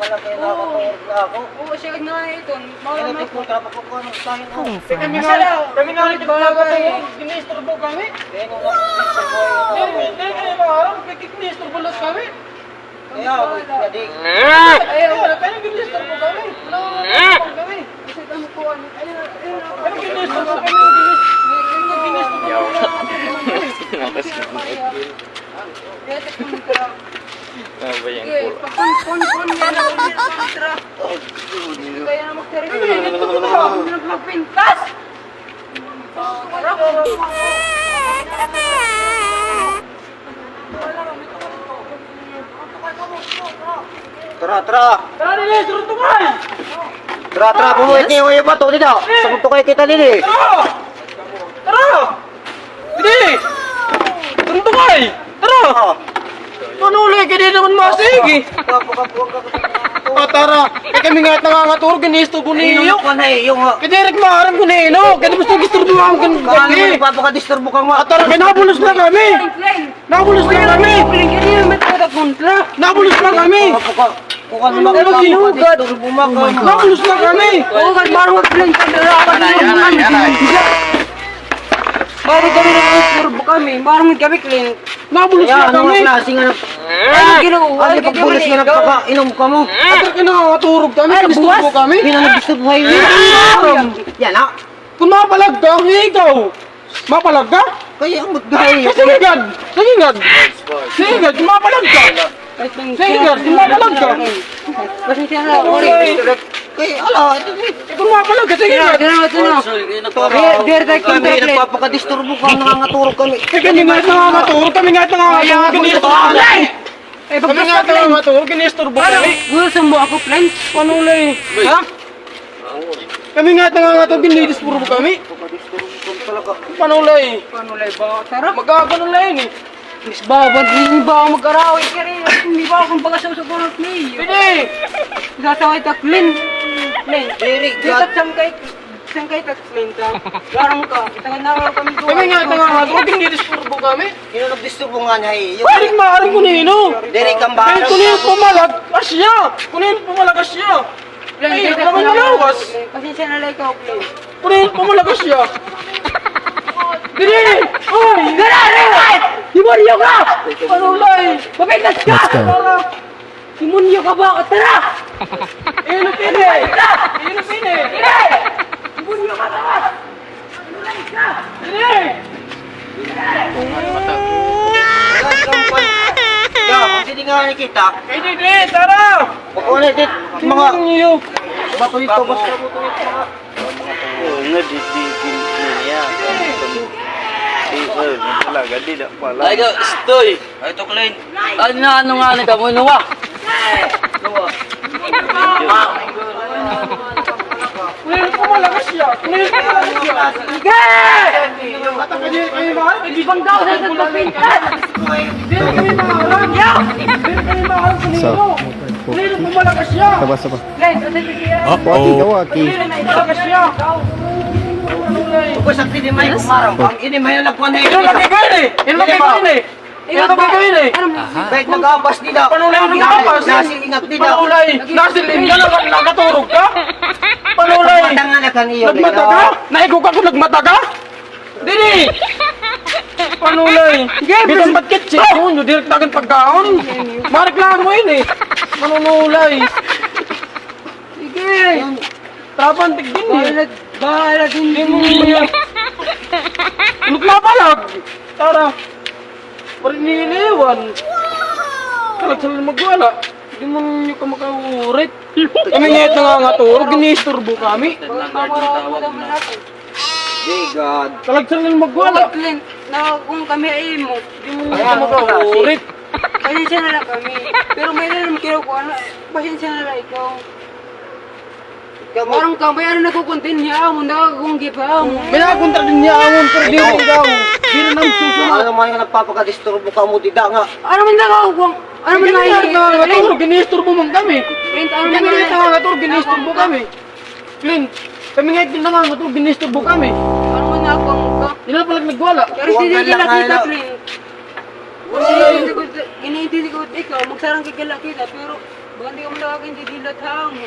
pala kayo nakakatawag na ako. Oo, siya nga ito. Kaya po, dapat ko ano tayo na. Kami nga rin nakakatawag. Ginisturbo kami. Kaya nung nakapitsa ko Hindi kayo maharap. Ginisturbo lang kami. kaya, hindi. Kaya ginisturbo kami. Wala kami. Kasi kami po, ano, Pero ginisturbo kami. Ano ba yan? Okay, pagpon yan ako nila kontra. Kaya na magtarito. Hindi nagpapintas. Tara, tara. Tara nila, surut tukay! Tara, bumuhit niyo yung bato dito. Sabog to kayo kita nili. Tara! Tara! Hindi! Surut tukay! Tara! Ano ulit? Kaya naman masig eh! Tara! Kaya kami nga nangangaturo, ginisturbo niyo. Yung panay, yung... Kaya direk maharap ko na ino. Kaya gusto gisturbo ang Kaya gani. nagpapakadisturbo kang mga... Tara, kaya nakabulos na kami! Nakabulos na kami! Hindi naman tayo kontra. Nakabulos na kami! Kung ano makapapakadisturbo mo ka. Nakabulos na kami! Oo, kasi parang mag-plan ka na. Parang kami nag-turbo kami. Parang kami clean. Nakabulos Kaya na ano kami! nga klase nga ng... Ano ginawa? Ano pagbulis nga nagpapainom ka mo? At kaya nakakaturog kami, ginisturbo kami! Pinanagdisturbo kayo. Yan ha. Kung mapalag ka, ikaw! Mapalag ka? Kaya ang magdahay. Sige gad! Sige gad! Sige gad, kung mapalag ka! Sige gad, kung mapalag ka! Pasensya na ako. Kaya ala. Kung mapalag ka, sige gad! Dear tayo Kami kontra clean. nagpapakadisturbo ka. Nangangaturog kami. Kami nga nangangaturo, kami nga nangangaturo, ginisturbo kami! Eh, Kami nga nangangaturo, ginisturbo kami! gusto mo ako plan? Panulay! Ha? Kami nga nangangaturo, ginisturbo kami! Panulay! Panulay ba? Sarap. Magkakanulay ni! Miss Baba, hindi ba ako mag-araway ka rin? Hindi ba ako pagkasaw sa kurot ni? Pwede! Sasaway ta clean. Clean. Very Dito good. sangkay ta clean ta. Garang ka. Itangan na ako kami Kami nga nangangaturo, ginisturbo kami! Sino nagdisturbo nga niya eh? Yung Paring maaring kunino! Derek ang Kaya baharap. kunino pumalag, asya! Kunino pumalag, asya! Ay, naman malawas! Pasensya na lang ikaw, please. Kunino pumalag, asya! Dili! Oy! Ganaan! Demonyo ka! Panulay! Papitas ka! Demonyo ka ba? Tara! Ayun ang pini! Ayun ang pini! Demonyo ka ba? Dili! Hindi nga nakita. Kay Didi, tara! Ulit mga Mga niyo! bato ito basta mo ito mga Oo nga, di niya. Talaga, di na pala. Ay, stoy! Ay, ito, Klein. Ano nga na kamo, nuwa? Kunino pumalagas siya! Kunino pumalagas siya! Sige! At ang kayo mahal? Hindi bang daw sa nagpapintas? Hindi na kami maharap! Hindi na kami maharap kunino! Kunino pumalagas siya! Glenn, sa siya. Kunino pumalagas siya! Pagkas ang tinimay kumarang bang inimay na nagpanay. Ino lagi kayo eh! Ino lagi kayo eh! Ino lagi kayo eh! Kahit nag-abas nila. Panulay ang nag-abas! Nasingat nila. Panulay! Nasilin ka lang! Nakaturog ka! Panulay! Matanga na kaniyo. Nagmata ka? Naigok ako nagmata ka? Dili! Panulay! Bitang ba't kitsi? Yun, direct na akin pagkaon. Mareklamo yun eh. Manunulay. Sige! Trapan tigdin eh. Bahala din Hindi mo niya. Nagpapalag! Tara! Pariniliwan! Kalag sila magwala. Hindi mo niyo ka makaurit. Kami ngayon nangangaturo, ginisturbo kami. Hey God. Kalag sila magwala. Glenn, na kung kami ay mo, Hindi mo niyo ka makaurit. pasensya na lang kami. Pero may nalang kinukuha na, pasensya na lang ikaw. Parang kami ano nagkukuntin niya mo, nakakunggi pa mo. May nakakontra din niya amon, pero di rin daw. Di rin ang susunod. Ano naman yung nagpapakadisturbo ka mo dida nga. Ano man nakakukuha? Ano man Kami nga nakakuha? nangangaturo, ginisturbo man kami. Clint, ano Kami man nga nakakuha? nangangaturo, ginisturbo kami. Clint, kami nga nangangaturo, ginisturbo kami. Ano man nakakuha mo ka? Hindi na palag nagwala. Pero hindi Huwag ka kita lang, kita, ano. Clint. Iniintindi ko ikaw, magsarang kikila kita, pero Hindi ka mo laging didilat hang.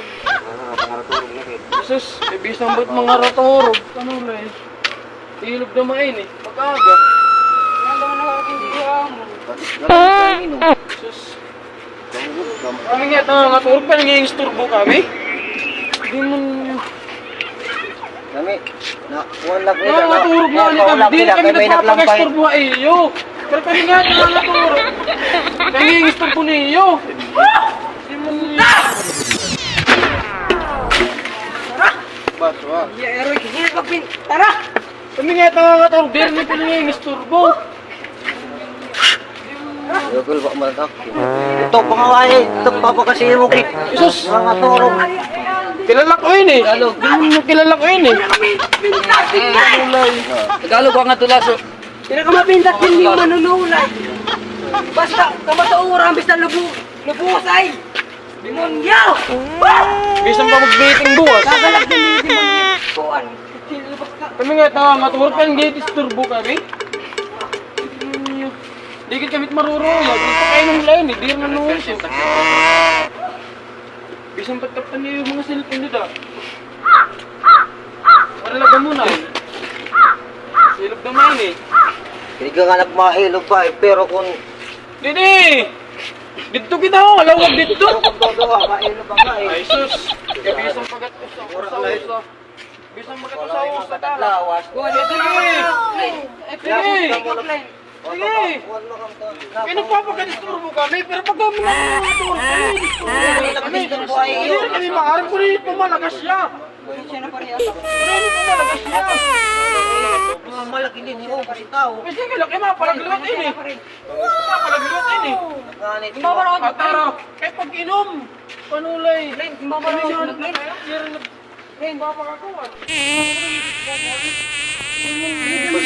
Pangaratulog na rin. Jesus, ibisang ba't mga ratorog? Ano na eh? Ilog na main eh. Pag-aga. Hindi ka mo laging didilat hang. Jesus. Kami nga nangangaturog pa, nangingisturbo kami. Hindi mo... Kami, walang nila. Nangangaturog na ulit kami. Di na kami nagpapag-isturbo sa iyo. Pero kami nga nangangaturog. Nangingisturbo na iyo. Hindi mo... Baso ah. Eroy, hindi magpin. Tara! Kami nga nangangaturog. Di na kami nangingisturbo. Yogol ba malatak? Ito, pangaway. Ito, papakasihin mo kit. Jesus! Mga turong. Kilala ko yun eh. Hindi mo kilala ko yun eh. Tagalog ang atulaso. Pinakamapindat hindi mo manunulay. Basta, kamataurang bis na lubusay. Demonyo! Bisan pa mag-dating buwas. Kakalag din yung demonyo. Kuhan. Kami nga nangangaturog pa, nangingisturbo kami. Di ka kamit maruruyag. Ito kayo nung lain eh. Di rin nanuusip. Bisan ba't kapan niyo yung mga cellphone nila? Maralaga muna eh. Silog naman eh. Hindi ka nga nagmahilog pa eh. Pero kung Didi! Dito kita ho, alawag dito. kung dodoha, mahilog pa ka eh. Ay sus! Kaya bisang pagat usa. Bisang pagat usa tala. Lawas. Sige! Sige! Kaya nagpapag-disturbo kami, pero pag kami nagpapag-disturbo kami, hindi kami maaari ko rin pumalagas siya. Siya na pareha. Pumalagas siya. Mga malaki din mo kasi tao. Kasi laki mapalagluat ini. Mapalagluat ini. Ganit mo. Mamarot. Atara, kahit pag-inom, panulay. Mamarot. Ren, mapakakuha. Hindi mo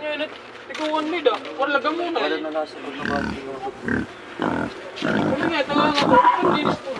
nyo ikawan mo da. Wala muna. Wala na nasa pagkabati. Kami nga, tangang ako. Pag-inis po.